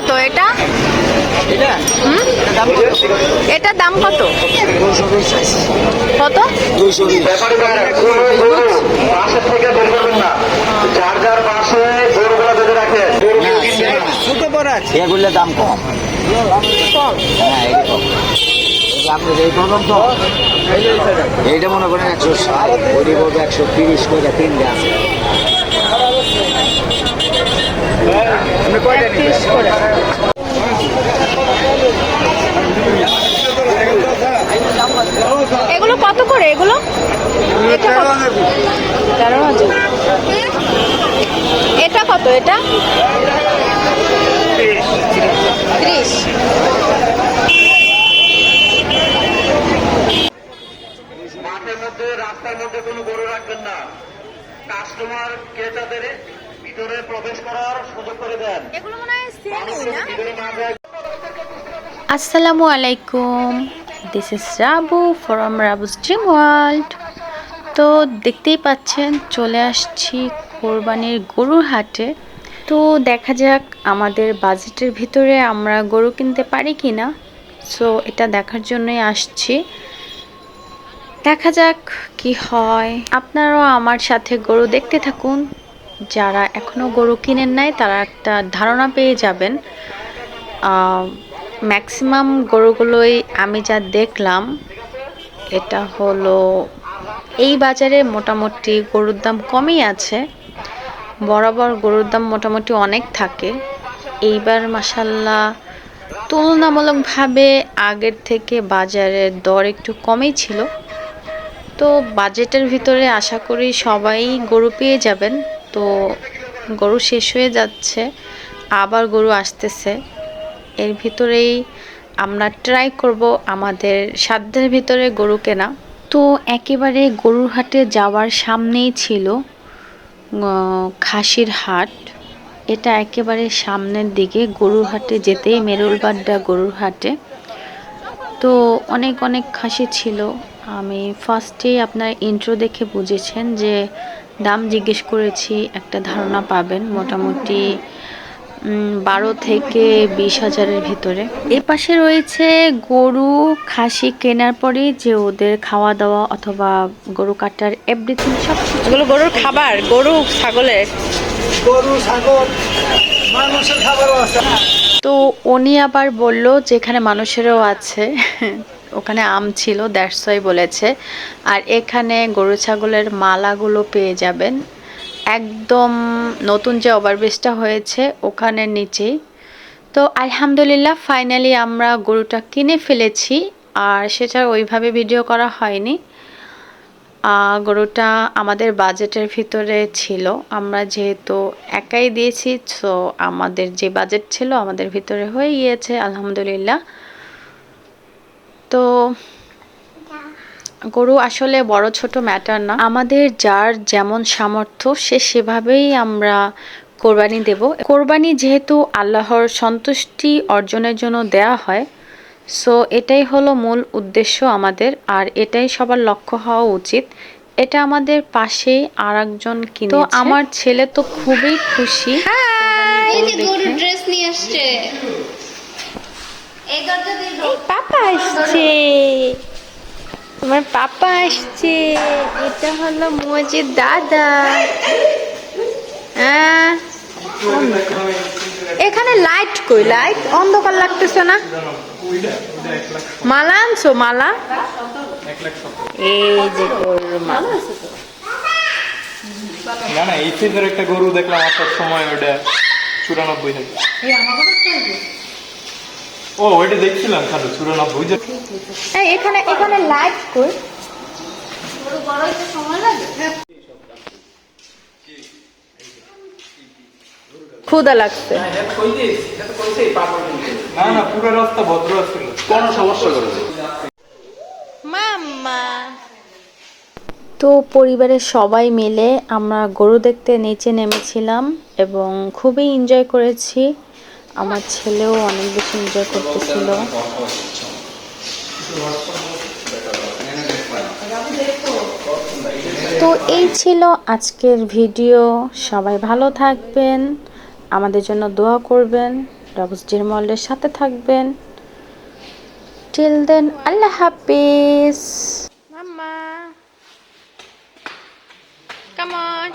কত এটা? এটার দাম কত? কত? এগুলোর দাম কম। এইটা মনে করেন 160, ওইটি বলবো 130 করে তিনটে আছে। এগুলো কত করে? এগুলো 13,000। এটা কত? এটা 30। মাঠের মধ্যে রাস্তার মধ্যে কোনো গরু রাখবেন না। কাস্টমার ক্রেতাদের ভিতরে প্রবেশ করার সুযোগ করে দেন। এগুলো মনে হয় সেমই না? ভিতরে না যায়। আসসালামু আলাইকুম, this is Rabu from Rabu's dream world. তো দেখতেই পাচ্ছেন চলে আসছি কোরবানির গরুর হাটে। তো দেখা যাক আমাদের বাজেটের ভিতরে আমরা গরু কিনতে পারি কি না। সো এটা দেখার জন্যই আসছি, দেখা যাক কি হয়। আপনারাও আমার সাথে গরু দেখতে থাকুন। যারা এখনও গরু কিনেন নাই তারা একটা ধারণা পেয়ে যাবেন। ম্যাক্সিমাম গরুগুলোই আমি যা দেখলাম, এটা হলো এই বাজারে মোটামুটি গরুর দাম কমই আছে। বরাবর গরুর দাম মোটামুটি অনেক থাকে। এইবার মাশাল্লাহ তুলনামূলকভাবে আগের থেকে বাজারের দর একটু কমই ছিল। তো বাজেটের ভিতরে আশা করি সবাই গরু পেয়ে যাবেন। তো গরু শেষ হয়ে যাচ্ছে, আবার গরু আসতেছে। এর ভিতরেই আমরা ট্রাই করব আমাদের সাধ্যের ভিতরে গরু কেনা। তো একেবারে গরুর হাটে যাওয়ার সামনেই ছিল খাসির হাট। এটা একেবারে সামনের দিকে, গরুর হাটে যেতেই মেরুলবাড্ডা গরুর হাটে। তো অনেক অনেক খাসি ছিল। আমি ফার্স্টেই আপনার ইন্ট্রো দেখে বুঝেছেন যে দাম জিজ্ঞেস করেছি, একটা ধারণা পাবেন মোটামুটি 12 থেকে 20 হাজারের ভিতরে। এর পাশে রয়েছে গরু খাসি কেনার পরে যে ওদের খাওয়া দাওয়া অথবা গরু কাটার এভরিথিং সব। এগুলো গরুর খাবার, গরু ছাগলের, গরু ছাগল মানুষের খাবারও আছে। তো উনি আবার বলল যে এখানে মানুষেরও আছে। ওখানে আম ছিল, দ্যাটস ওয়াই বলেছে। আর এখানে গরু ছাগলের মালাগুলো পেয়ে যাবেন একদম নতুন যে ওভারব্রিজটা হয়েছে ওখানের নিচেই। তো আলহামদুলিল্লাহ ফাইনালি আমরা গরুটা কিনে ফেলেছি, আর সেটা ওইভাবে ভিডিও করা হয়নি। গরুটা আমাদের বাজেটের ভিতরে ছিল। আমরা যেহেতু একাই দিয়েছি, সো আমাদের যে বাজেট ছিল আমাদের ভিতরে হয়ে গিয়েছে আলহামদুলিল্লাহ। তো গরু আসলে বড় ছোট ম্যাটার না, আমাদের যার যেমন সামর্থ্য সে সেভাবেই আমরা কোরবানি দেব। কোরবানি যেহেতু আল্লাহর সন্তুষ্টি অর্জনের জন্য দেয়া হয়, সো এটাই হলো মূল উদ্দেশ্য আমাদের, আর এটাই সবার লক্ষ্য হওয়া উচিত। এটা আমাদের পাশেই আর একজন কিনেছে। তো আমার ছেলে তো খুবই খুশি। গরুর ড্রেস নিয়ে আসছে। এই দরজা দিয়ে পাপা আসছে, আমার পাপা আসছে। এটা হলো মজিদ দাদা। হ্যাঁ, এখানে লাইট কই? লাইট অন্ধকার লাগতেছে না? মালা আনছো? মালা এই যে গরুর মালা। না না, এই সিজনের একটা গরু দেখলাম আসার সময়, ওটা 94,000। ও ওইটা দেখছিলাম খালি 94,000। এখানে এখানে লাইট কই? গরু বড় হইতে সময় লাগে। ক্ষুধা লাগছে। না না, পুরো রাস্তা ভদ্র ছিল, কোনো সমস্যা করে না। মাম্মা। তো পরিবারের সবাই মিলে আমরা গরু দেখতে নিচে নেমেছিলাম এবং খুবই এনজয় করেছি। আমার ছেলেও অনেক বেশি এনজয় করতেছিল। তো এই ছিল আজকের ভিডিও। সবাই ভালো থাকবেন, আমাদের জন্য দোয়া করবেন। রবসজির মলের সাথে থাকবেন। টিল দেন, আল্লাহ হাফিজ। Mamma come on.